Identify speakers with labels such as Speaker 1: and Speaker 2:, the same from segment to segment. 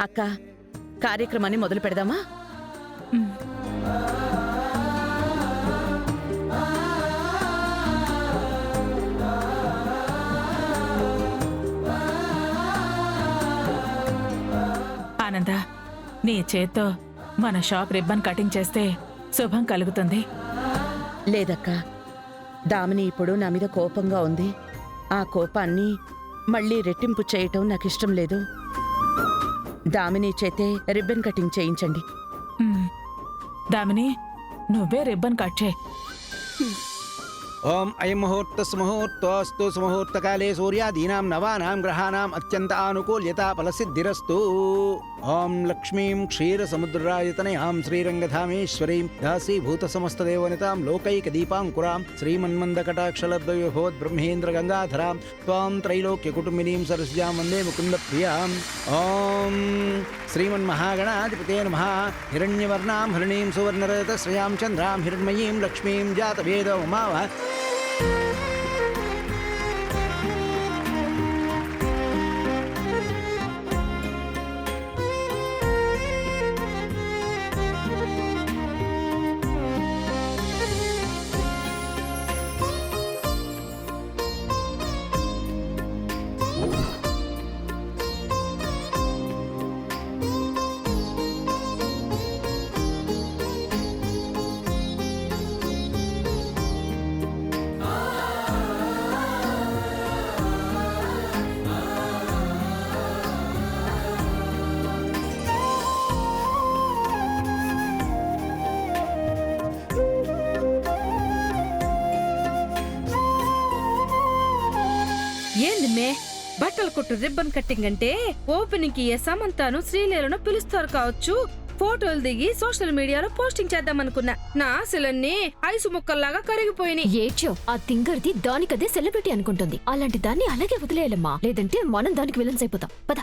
Speaker 1: అక్క, కార్యక్రమాన్ని మొదలు పెడదామా?
Speaker 2: ఆనంద, నీ చేత్తో మన షాప్ రిబ్బన్ కటింగ్ చేస్తే శుభం కలుగుతుంది.
Speaker 1: లేదక్క, దామిని ఇప్పుడు నా మీద కోపంగా ఉంది. ఆ కోపాన్ని మళ్ళీ రెట్టింపు చేయటం నాకిష్టం లేదు. దామిని చేతే రిబ్బన్ కటింగ్ చేయించండి.
Speaker 2: దామిని, నువ్వే రిబ్బన్ కట్ చేయి.
Speaker 3: ఓం అయం ముహూర్తస్ముహూర్తోస్తు సుముహూర్తకాలే సూర్యాదీనాం నవానాం గ్రహాణాం అత్యంత ఆనుకూల్యత ఫలసిద్ధిరస్తు. ఓం లక్ష్మీం క్షీరసముద్రాయతనయాం శ్రీరంగధామేశ్వరీం దాసీభూత సమస్తదేవనితాం లోకైకదీపాంకురాం శ్రీమన్మందకటాక్షలద్వయోభవద్ బ్రహ్మేంద్ర గంగాధరాం త్వాం త్రైలోక్యకుటుంబినీం సరస్యాం వందే ముకుందప్రియాం. ఓం శ్రీమన్మహాగణాధిపతే నమః. హిరణ్యవర్ణాం హరిణీం సువర్ణరజతశ్రయాం చంద్రాం హిరణ్మయీం లక్ష్మీం జాతవేద ఉమావ.
Speaker 4: ఏంది బట్టలు కొట్టు రిబ్బన్ కట్టింగ్ అంటే ఓపెనింగ్ కి సమంతాను శ్రీలీలను పిలుస్తారు కావచ్చు. ఫోటోలు దిగి సోషల్ మీడియాలో పోస్టింగ్ చేద్దాం అనుకున్నా. నా ఆశలన్నీ ఐసు ముక్కల్లాగా కరిగిపోయినాయి.
Speaker 5: ఏడ్చో, ఆ తింగర్ది దానికదే సెలబ్రిటీ అనుకుంటుంది. అలాంటి దాన్ని అలాగే వదిలేయాలమ్మా, లేదంటే మనం దానికి విలన్స్ అయిపోతాం. పద.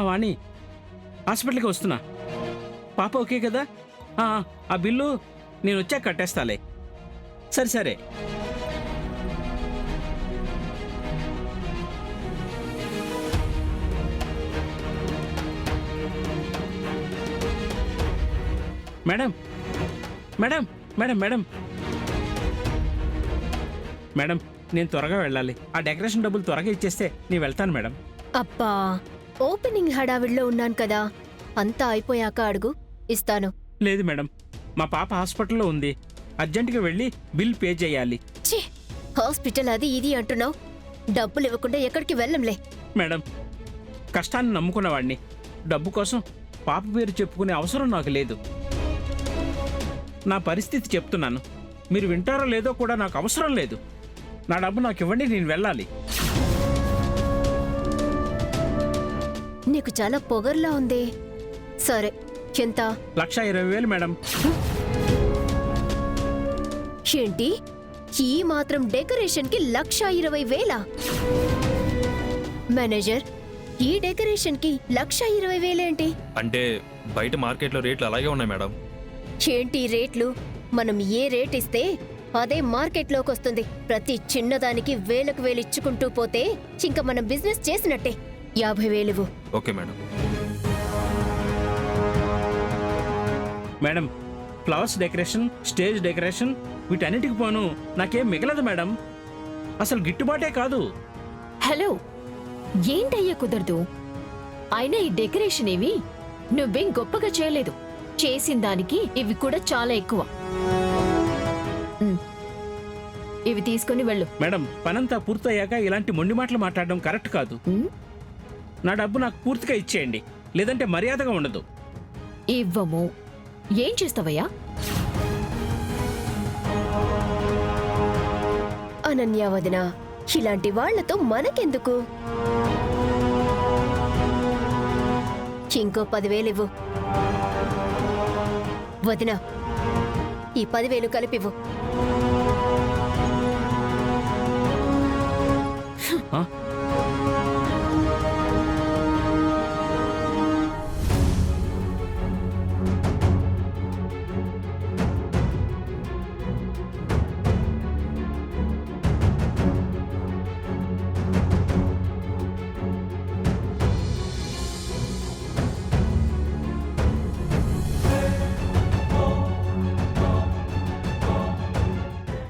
Speaker 6: వాణి, హాస్పిటల్కి వస్తున్నా. పాప ఓకే కదా? ఆ బిల్లు నేను వచ్చాక కట్టేస్తాలే. సరే సరే. Madam madam madam madam madam, నేను త్వరగా వెళ్ళాలి. ఆ డెకరేషన్ డబ్బులు త్వరగా ఇచ్చేస్తే నేను వెళ్తాను మేడం.
Speaker 5: అబ్బా, ఓపెనింగ్ హడావిడిలో ఉన్నాను కదా, అంతా అయిపోయాక అడుగు, ఇస్తాను.
Speaker 6: లేదు మేడం, మా పాప హాస్పిటల్లో ఉంది. అర్జెంటుగా వెళ్ళి బిల్ పే చేయాలి.
Speaker 5: ఛీ, హాస్పిటల్ అది ఇది అంటున్నావు. డబ్బులు ఇవ్వకుండా ఎక్కడికి వెళ్ళంలే.
Speaker 6: మేడం, కష్టాన్ని నమ్ముకున్నవాడిని. డబ్బు కోసం పాప పేరు చెప్పుకునే అవసరం నాకు లేదు. నా పరిస్థితి చెప్తున్నాను. మీరు వింటారో లేదో కూడా నాకు అవసరం లేదు. నా డబ్బు నాకు ఇవ్వండి, నేను వెళ్ళాలి.
Speaker 5: నీకు చాలా పొగర్లా ఉంది. సరే, ఎంత?
Speaker 6: 1,20,000 మేడం.
Speaker 5: ఏంటి, ఈ మాత్రం డెకరేషన్ కి 1,20,000? మేనేజర్, ఈ డెకరేషన్ కి 1,20,000 ఏంటి?
Speaker 7: అంటే బయట మార్కెట్లో రేట్లు అలాగే ఉన్నాయి మేడం.
Speaker 5: ఏంటి రేట్లు? మనం ఏ రేట్ ఇస్తే అదే మార్కెట్లోకి వస్తుంది. ప్రతి చిన్నదానికి వేలకు వేలు ఇచ్చుకుంటూ పోతే ఇంకా మనం బిజినెస్ చేసినట్టే. 50,000.
Speaker 7: Okay madam.
Speaker 6: Madam, flowers decoration, stage decoration, వీటన్నిటికి పోను నాకేం మిగలదు మేడం. అసలు గిట్టుబాటే కాదు.
Speaker 5: హలో, ఏంటయ్యా కుదరదు? అయినా ఈ డెకరేషన్ ఏమి నువ్వేం గొప్పగా చేయలేదు. చేసిన దానికి ఇవి కూడా చాలా ఎక్కువ. ఇవి తీసుకుని వెళ్ళు.
Speaker 6: మేడం, పనంతా పూర్తయ్యాక ఇలాంటి మొండి మాటలు మాట్లాడడం కరెక్ట్ కాదు. నా డబ్బు నాకు పూర్తిగా ఇచ్చేయండి, లేదంటే మర్యాదగా ఉండదు.
Speaker 5: ఇవ్వము. ఏం చేస్తావయ్యా? అనన్య వదిన, ఇలాంటి వాళ్లతో మనకెందుకు? ఇంకో 10,000 ఇవ్వు. వదిన, ఈ 10,000 కలిపివ్వు.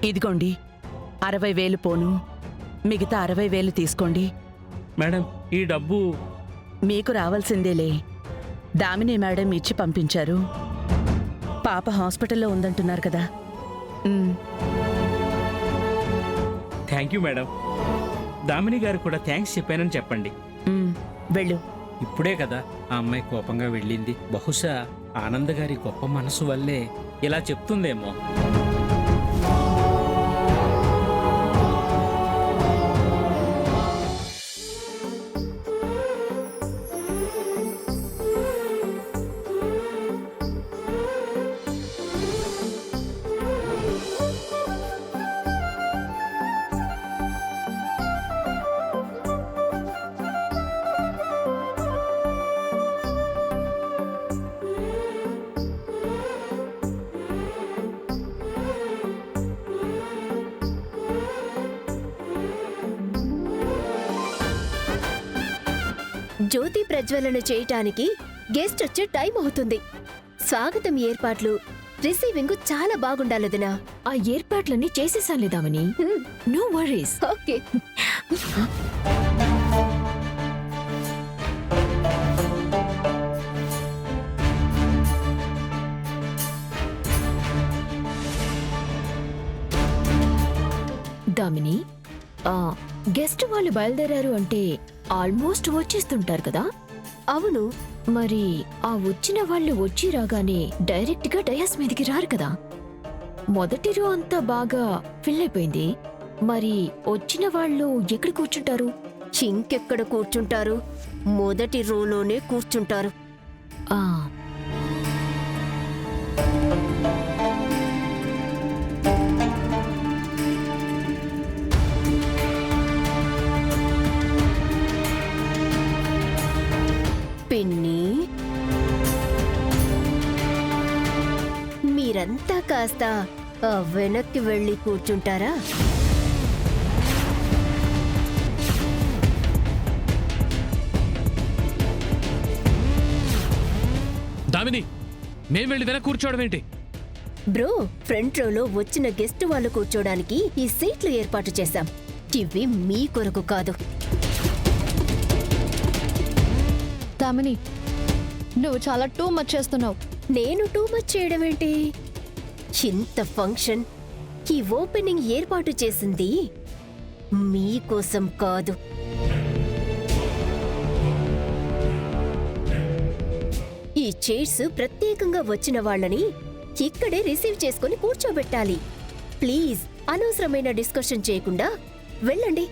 Speaker 1: ఇదిగోండి 60,000 పోను, మిగతా 60,000 తీసుకోండి.
Speaker 6: మేడం ఈ డబ్బు
Speaker 1: మీకు రావాల్సిందేలే. దామిని మేడం ఇచ్చి పంపించారు. పాప హాస్పిటల్లో ఉందంటున్నారు కదా.
Speaker 6: Thank you madam. దామిని గారు కూడా థ్యాంక్స్ చెప్పానని చెప్పండి.
Speaker 1: వెళ్ళు.
Speaker 6: ఇప్పుడే కదా ఆ అమ్మాయి కోపంగా వెళ్ళింది. బహుశా ఆనంద్ గారి గొప్ప మనసు వల్లే ఇలా చెప్తుందేమో.
Speaker 5: జ్యోతి ప్రజ్వలన చేయటానికి గెస్ట్ వచ్చే టైం అవుతుంది. స్వాగతం ఏర్పాట్లు, రిసీవింగ్ చాలా బాగుండాలదినా.
Speaker 8: ఆ ఏర్పాట్లన్నీ చేసేసాలేదామని. No worries.
Speaker 5: Okay.
Speaker 8: Damini, guest వాళ్ళు బయలుదేరారు అంటే ఆల్మోస్ట్ వచ్చేస్తుంటారు కదా.
Speaker 5: అవును.
Speaker 8: మరి ఆ వచ్చిన వాళ్ళు వచ్చి రాగానే డైరెక్ట్ గా డయాస్ మీదకి రారు కదా. మొదటి రో అంతా బాగా ఫిల్ అయిపోయింది. మరి వచ్చిన వాళ్ళు ఎక్కడ కూర్చుంటారు?
Speaker 5: ఇంకెక్కడ కూర్చుంటారు? మొదటి రోలోనే కూర్చుంటారు.
Speaker 8: ఆ
Speaker 5: పిన్ని, మీరంతా కాస్త వెనక్కి వెళ్ళి కూర్చుంటారా?
Speaker 9: దామిని, మేం వెళ్ళి వెనక కూర్చోవడం ఏంటి?
Speaker 5: బ్రో, ఫ్రంట్ రోలో వచ్చిన గెస్ట్ వాళ్ళు కూర్చోడానికి ఈ సీట్లు ఏర్పాటు చేశాం. ఇవి మీ కొరకు కాదు.
Speaker 10: దామిని, నువ్వు చాలా టూ మచ్ చేస్తున్నావు.
Speaker 5: నేను టూ మచ్ చేయడం ఏంటి? ఇంత ఫంక్షన్, ఈ ఓపెనింగ్ ఏర్పాటు చేసింది మీకోసం కాదు. ఈ చైర్స్ ప్రత్యేకంగా వచ్చిన వాళ్ళని ఇక్కడే రిసీవ్ చేసుకుని కూర్చోబెట్టాలి. ప్లీజ్, అనవసరమైన డిస్కషన్ చేయకుండా వెళ్ళండి.